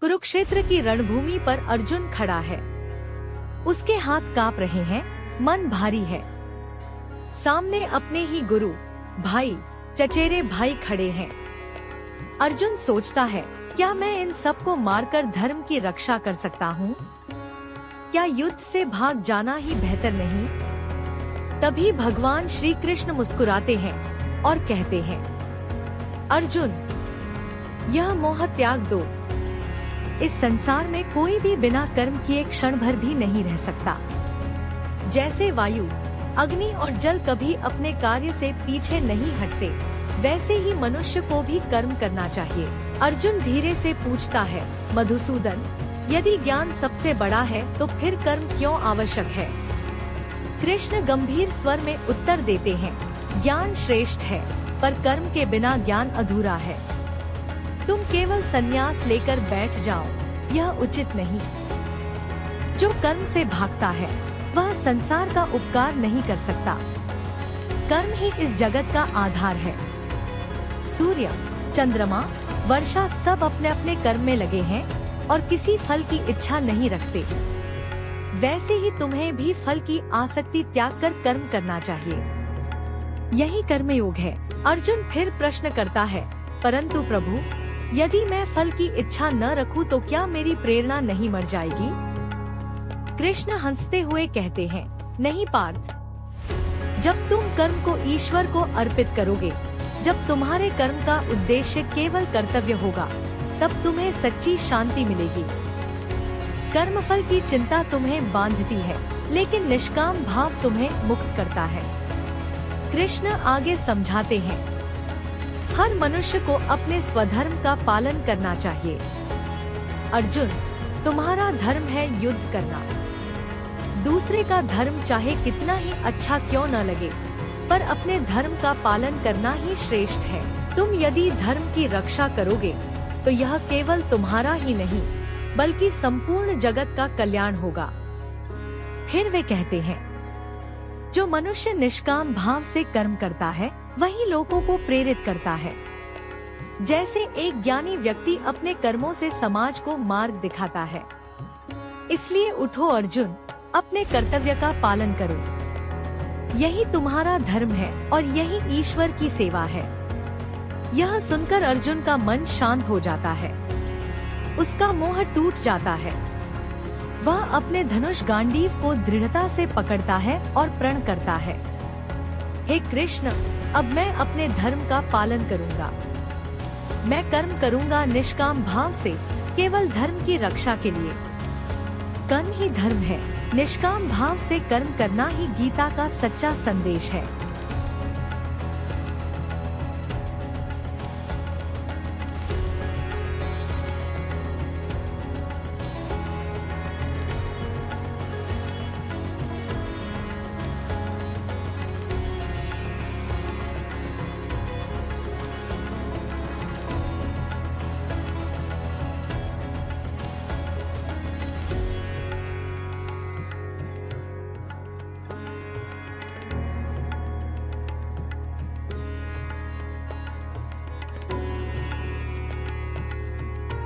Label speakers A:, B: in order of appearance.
A: कुरुक्षेत्र की रणभूमि पर अर्जुन खड़ा है। उसके हाथ कांप रहे हैं, मन भारी है। सामने अपने ही गुरु, भाई, चचेरे भाई खड़े हैं। अर्जुन सोचता है, क्या मैं इन सबको मारकर धर्म की रक्षा कर सकता हूँ? क्या युद्ध से भाग जाना ही बेहतर नहीं? तभी भगवान श्री कृष्ण मुस्कुराते हैं और कहते हैं, अर्जुन, यह मोह त्याग दो। इस संसार में कोई भी बिना कर्म किए क्षण भर भी नहीं रह सकता। जैसे वायु, अग्नि और जल कभी अपने कार्य से पीछे नहीं हटते, वैसे ही मनुष्य को भी कर्म करना चाहिए। अर्जुन धीरे से पूछता है, मधुसूदन, यदि ज्ञान सबसे बड़ा है तो फिर कर्म क्यों आवश्यक है? कृष्ण गंभीर स्वर में उत्तर देते हैं, ज्ञान श्रेष्ठ है, पर कर्म के बिना ज्ञान अधूरा है। तुम केवल संन्यास लेकर बैठ जाओ, यह उचित नहीं। जो कर्म से भागता है वह संसार का उपकार नहीं कर सकता। कर्म ही इस जगत का आधार है। सूर्य, चंद्रमा, वर्षा सब अपने अपने कर्म में लगे हैं और किसी फल की इच्छा नहीं रखते। वैसे ही तुम्हें भी फल की आसक्ति त्याग कर कर्म करना चाहिए। यही कर्मयोग है। अर्जुन फिर प्रश्न करता है, परंतु प्रभु, यदि मैं फल की इच्छा न रखूं तो क्या मेरी प्रेरणा नहीं मर जाएगी? कृष्ण हंसते हुए कहते हैं, नहीं पार्थ, जब तुम कर्म को ईश्वर को अर्पित करोगे, जब तुम्हारे कर्म का उद्देश्य केवल कर्तव्य होगा, तब तुम्हें सच्ची शांति मिलेगी। कर्मफल की चिंता तुम्हें बांधती है, लेकिन निष्काम भाव तुम्हें मुक्त करता है। कृष्ण आगे समझाते हैं, हर मनुष्य को अपने स्वधर्म का पालन करना चाहिए। अर्जुन, तुम्हारा धर्म है युद्ध करना। दूसरे का धर्म चाहे कितना ही अच्छा क्यों न लगे, पर अपने धर्म का पालन करना ही श्रेष्ठ है। तुम यदि धर्म की रक्षा करोगे तो यह केवल तुम्हारा ही नहीं, बल्कि संपूर्ण जगत का कल्याण होगा। फिर वे कहते हैं, जो मनुष्य निष्काम भाव से कर्म करता है वही लोगों को प्रेरित करता है। जैसे एक ज्ञानी व्यक्ति अपने कर्मों से समाज को मार्ग दिखाता है। इसलिए उठो अर्जुन, अपने कर्तव्य का पालन करो। यही तुम्हारा धर्म है और यही ईश्वर की सेवा है। यह सुनकर अर्जुन का मन शांत हो जाता है। उसका मोह टूट जाता है। वह अपने धनुष गांडीव को दृढ़ता से पकड़ता है और प्रण करता है, हे कृष्ण, अब मैं अपने धर्म का पालन करूंगा। मैं कर्म करूंगा निष्काम भाव से, केवल धर्म की रक्षा के लिए। कर्म ही धर्म है। निष्काम भाव से कर्म करना ही गीता का सच्चा संदेश है।